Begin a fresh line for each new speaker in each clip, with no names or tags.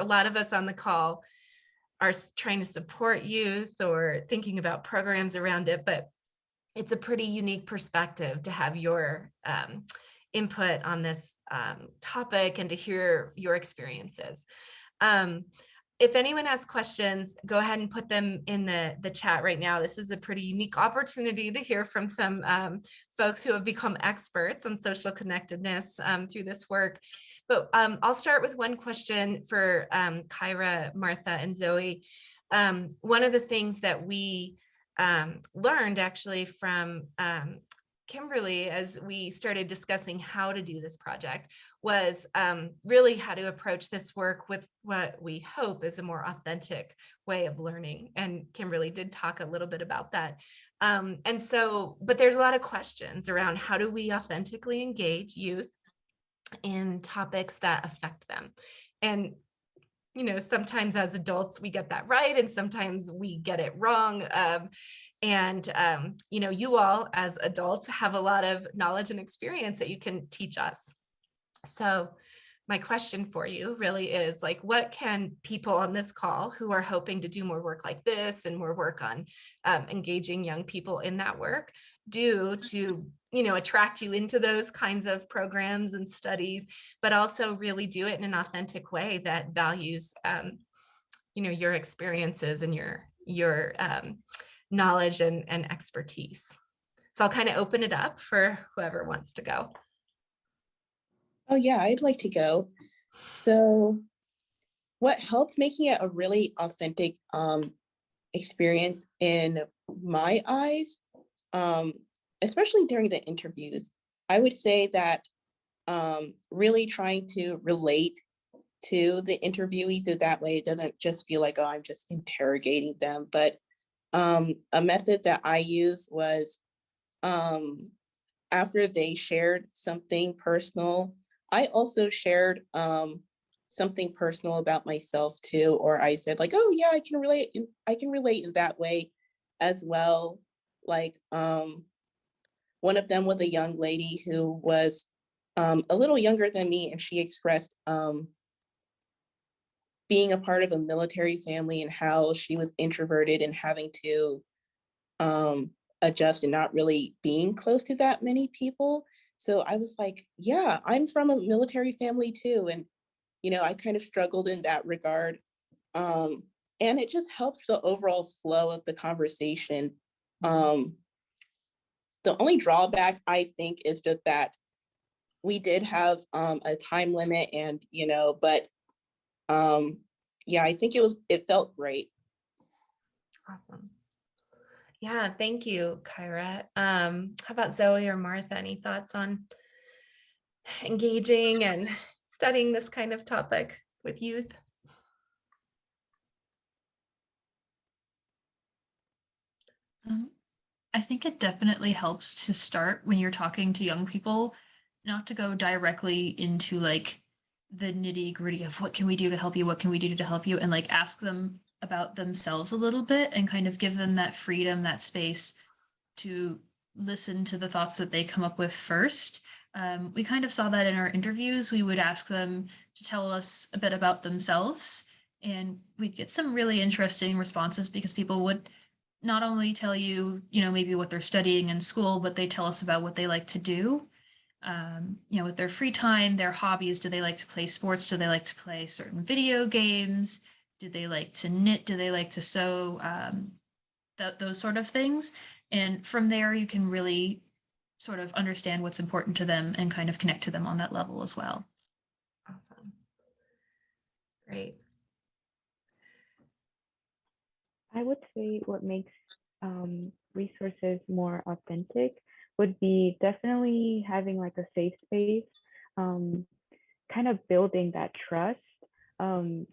a lot of us on the call are trying to support youth or thinking about programs around it, but it's a pretty unique perspective to have your input on this topic and to hear your experiences. If anyone has questions, go ahead and put them in the chat right now. This is a pretty unique opportunity to hear from some folks who have become experts on social connectedness through this work. But I'll start with one question for Kyra, Martha, and Zoe. One of the things that we learned actually from Kimberly, as we started discussing how to do this project, was really how to approach this work with what we hope is a more authentic way of learning. And Kimberly did talk a little bit about that. But there's a lot of questions around how do we authentically engage youth in topics that affect them. And sometimes as adults, we get that right, and sometimes we get it wrong. You all as adults have a lot of knowledge and experience that you can teach us. So my question for you really is, like, what can people on this call who are hoping to do more work like this and more work on engaging young people in that work do to attract you into those kinds of programs and studies, but also really do it in an authentic way that values your experiences and your knowledge and expertise. So I'll kind of open it up for whoever wants to go.
Oh yeah, I'd like to go. So what helped making it a really authentic experience in my eyes, especially during the interviews, I would say that really trying to relate to the interviewees, so that way it doesn't just feel like, oh, I'm just interrogating them. But a method that I used was after they shared something personal, I also shared something personal about myself too, or I said like, oh yeah, I can relate in that way as well. Like one of them was a young lady who was a little younger than me, and she expressed being a part of a military family and how she was introverted and having to adjust and not really being close to that many people. So I was like, yeah, I'm from a military family too. And, I kind of struggled in that regard. And it just helps the overall flow of the conversation. The only drawback, I think, is just that we did have a time limit and, but yeah, I think it felt great.
Awesome. Yeah, thank you, Kyra. How about Zoe or Martha? Any thoughts on engaging and studying this kind of topic with youth?
I think it definitely helps to start when you're talking to young people, not to go directly into like the nitty gritty of what can we do to help you? What can we do to help you? And like ask them about themselves a little bit and kind of give them that freedom, that space to listen to the thoughts that they come up with first. We kind of saw that in our interviews. We would ask them to tell us a bit about themselves, and we'd get some really interesting responses because people would not only tell you, maybe what they're studying in school, but they tell us about what they like to do, with their free time, their hobbies. Do they like to play sports? Do they like to play certain video games? Do they like to knit? Do they like to sew? Those sort of things. And from there, you can really sort of understand what's important to them and kind of connect to them on that level as well.
Awesome. Great.
I would say what makes resources more authentic would be definitely having like a safe space, kind of building that trust,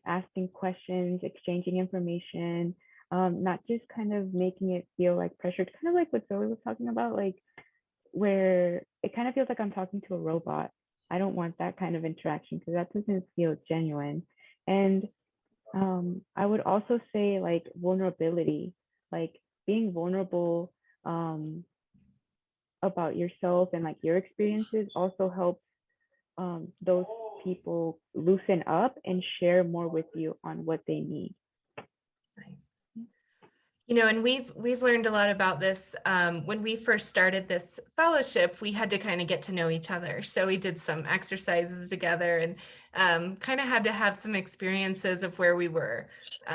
asking questions, exchanging information, not just kind of making it feel like pressured, kind of like what Zoe was talking about, like where it kind of feels like I'm talking to a robot. I don't want that kind of interaction because that doesn't feel genuine. And I would also say like vulnerability, like being vulnerable about yourself and like your experiences also helps those people loosen up and share more with you on what they need.
Nice. And we've learned a lot about this. When we first started this fellowship, we had to kind of get to know each other. So we did some exercises together and kind of had to have some experiences of where we were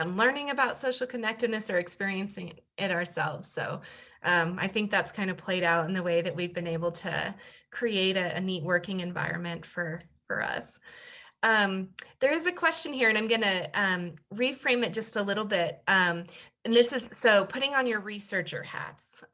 learning about social connectedness or experiencing it ourselves. So I think that's kind of played out in the way that we've been able to create a neat working environment for us. There is a question here, and I'm going to reframe it just a little bit. And this is, so putting on your researcher hats.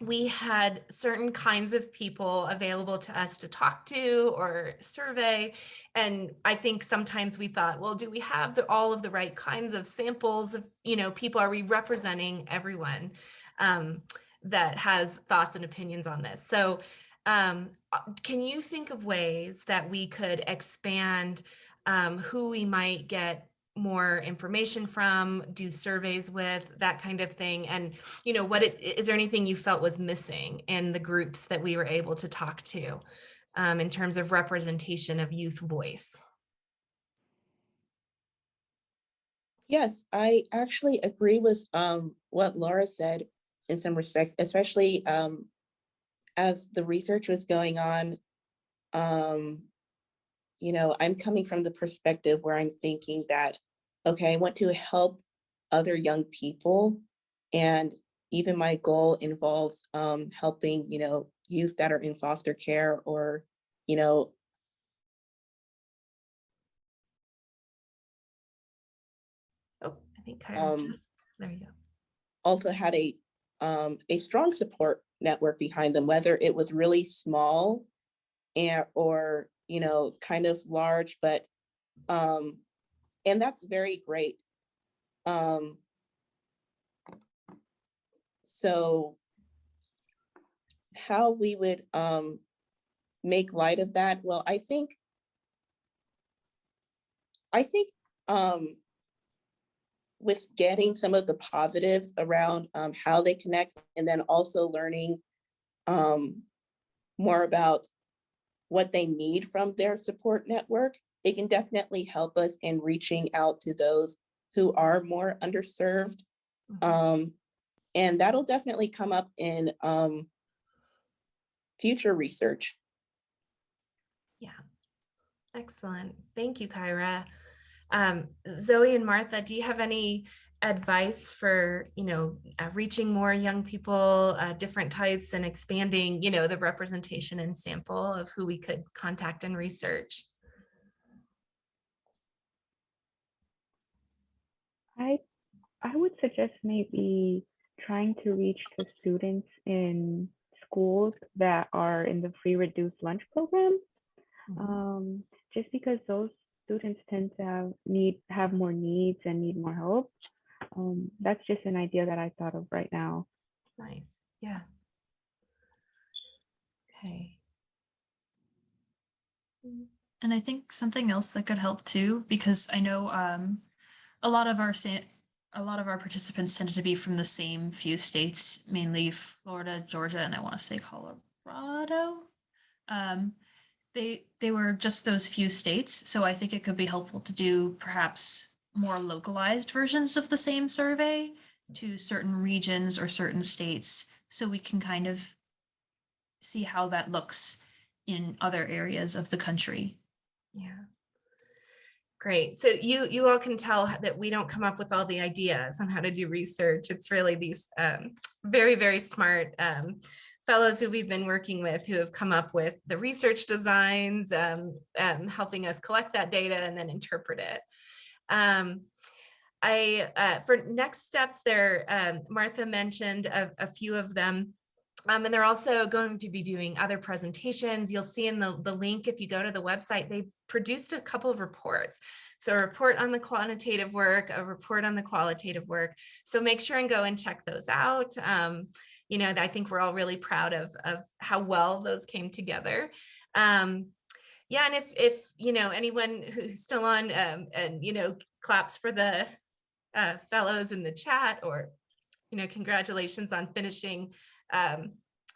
We had certain kinds of people available to us to talk to or survey. And I think sometimes we thought, well, do we have all of the right kinds of samples of, people? Are we representing everyone that has thoughts and opinions on this? So can you think of ways that we could expand who we might get more information from, do surveys with, that kind of thing? And, is there anything you felt was missing in the groups that we were able to talk to in terms of representation of youth voice?
Yes, I actually agree with what Laura said in some respects, especially as the research was going on. I'm coming from the perspective where I'm thinking that, okay, I want to help other young people. And even my goal involves helping, youth that are in foster care or, you know,
Oh, I think Kyra there you go.
also had a strong support network behind them, whether it was really small or, kind of large, but and that's very great. So how we would make light of that? Well, I think with getting some of the positives around how they connect, and then also learning more about what they need from their support network, it can definitely help us in reaching out to those who are more underserved. And that'll definitely come up in future research.
Yeah, excellent. Thank you, Kyra. Zoe and Martha, do you have any advice for, reaching more young people, different types, and expanding, the representation and sample of who we could contact and research?
I would suggest maybe trying to reach the students in schools that are in the free reduced lunch program, just because those students tend to have more needs and need more help. That's just an idea that I thought of right now.
Nice. Yeah. Okay.
And I think something else that could help too, because I know a lot of our participants tended to be from the same few states, mainly Florida, Georgia, and I want to say Colorado. They were just those few states, so I think it could be helpful to do perhaps more localized versions of the same survey to certain regions or certain states, so we can kind of see how that looks in other areas of the country.
Yeah. Great. So you all can tell that we don't come up with all the ideas on how to do research. It's really these very, very smart fellows who we've been working with who have come up with the research designs, helping us collect that data and then interpret it. For next steps there, Martha mentioned a few of them. And they're also going to be doing other presentations. You'll see in the link, if you go to the website, they've produced a couple of reports. So a report on the quantitative work, a report on the qualitative work. So make sure and go and check those out. I think we're all really proud of how well those came together. Yeah, and if anyone who's still on and claps for the fellows in the chat, or congratulations on finishing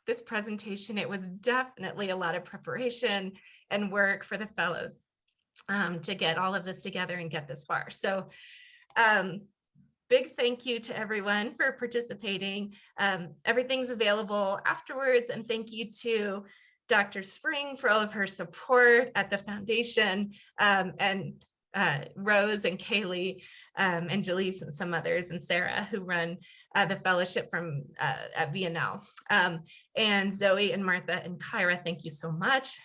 this presentation. It was definitely a lot of preparation and work for the fellows. to get all of this together and get this far. So big thank you to everyone for participating. Everything's available afterwards, and thank you to Dr. Spring for all of her support at the foundation, and Rose and Kaylee, and Jaleese and some others, and Sarah, who run the fellowship from at VNL. And Zoe and Martha and Kyra, thank you so much.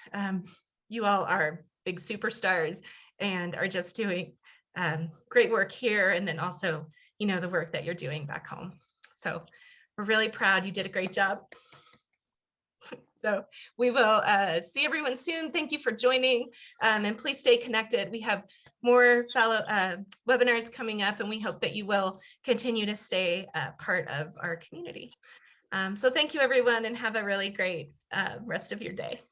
You all are big superstars and are just doing great work here, and then also, you know, the work that you're doing back home. So we're really proud. You did a great job. So we will see everyone soon. Thank you for joining, and please stay connected. We have more fellow webinars coming up, and we hope that you will continue to stay part of our community. So thank you, everyone, and have a really great rest of your day.